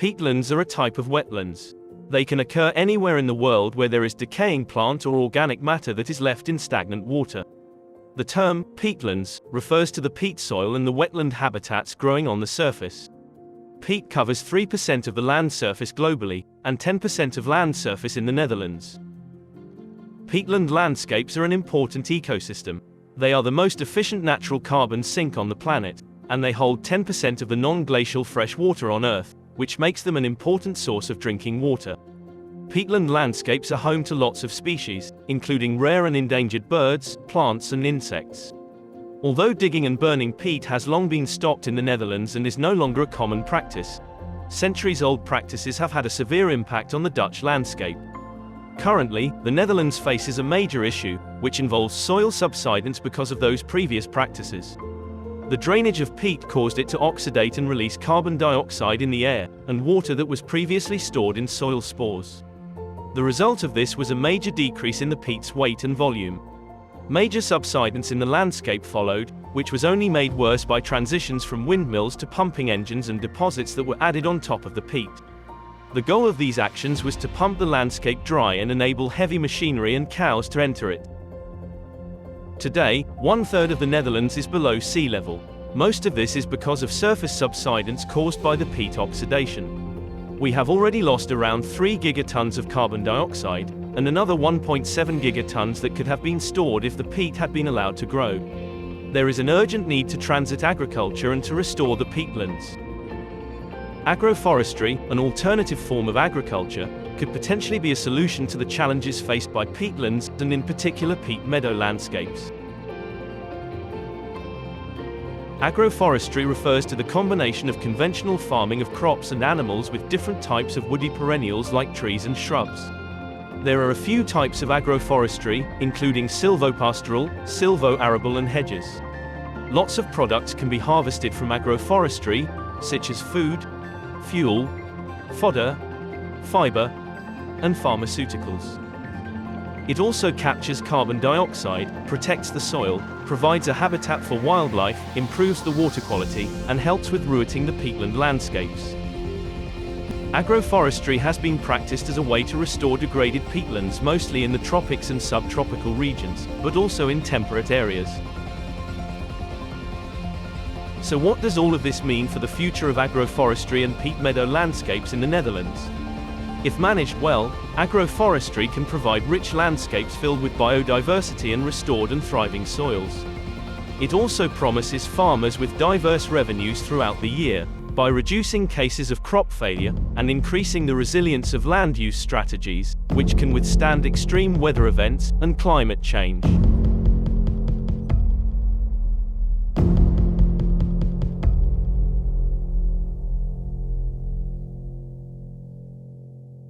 Peatlands are a type of wetlands. They can occur anywhere in the world where there is decaying plant or organic matter that is left in stagnant water. The term, peatlands, refers to the peat soil and the wetland habitats growing on the surface. Peat covers 3% of the land surface globally, and 10% of land surface in the Netherlands. Peatland landscapes are an important ecosystem. They are the most efficient natural carbon sink on the planet, and they hold 10% of the non-glacial fresh water on Earth, which makes them an important source of drinking water. Peatland landscapes are home to lots of species, including rare and endangered birds, plants and insects. Although digging and burning peat has long been stopped in the Netherlands and is no longer a common practice, centuries-old practices have had a severe impact on the Dutch landscape. Currently, the Netherlands faces a major issue, which involves soil subsidence because of those previous practices. The drainage of peat caused it to oxidate and release carbon dioxide in the air, and water that was previously stored in soil spores. The result of this was a major decrease in the peat's weight and volume. Major subsidence in the landscape followed, which was only made worse by transitions from windmills to pumping engines and deposits that were added on top of the peat. The goal of these actions was to pump the landscape dry and enable heavy machinery and cows to enter it. Today, 1/3 of the Netherlands is below sea level. Most of this is because of surface subsidence caused by the peat oxidation. We have already lost around 3 gigatons of carbon dioxide, and another 1.7 gigatons that could have been stored if the peat had been allowed to grow. There is an urgent need to transit agriculture and to restore the peatlands. Agroforestry, an alternative form of agriculture, could potentially be a solution to the challenges faced by peatlands, and in particular peat meadow landscapes. Agroforestry refers to the combination of conventional farming of crops and animals with different types of woody perennials like trees and shrubs. There are a few types of agroforestry, including silvopastoral, silvo-arable and hedges. Lots of products can be harvested from agroforestry, such as food, fuel, fodder, fiber, and pharmaceuticals. It also captures carbon dioxide, protects the soil, provides a habitat for wildlife, improves the water quality, and helps with rooting the peatland landscapes. Agroforestry has been practiced as a way to restore degraded peatlands mostly in the tropics and subtropical regions, but also in temperate areas. So what does all of this mean for the future of agroforestry and peat meadow landscapes in the Netherlands? If managed well, agroforestry can provide rich landscapes filled with biodiversity and restored and thriving soils. It also promises farmers with diverse revenues throughout the year, by reducing cases of crop failure, and increasing the resilience of land use strategies, which can withstand extreme weather events and climate change.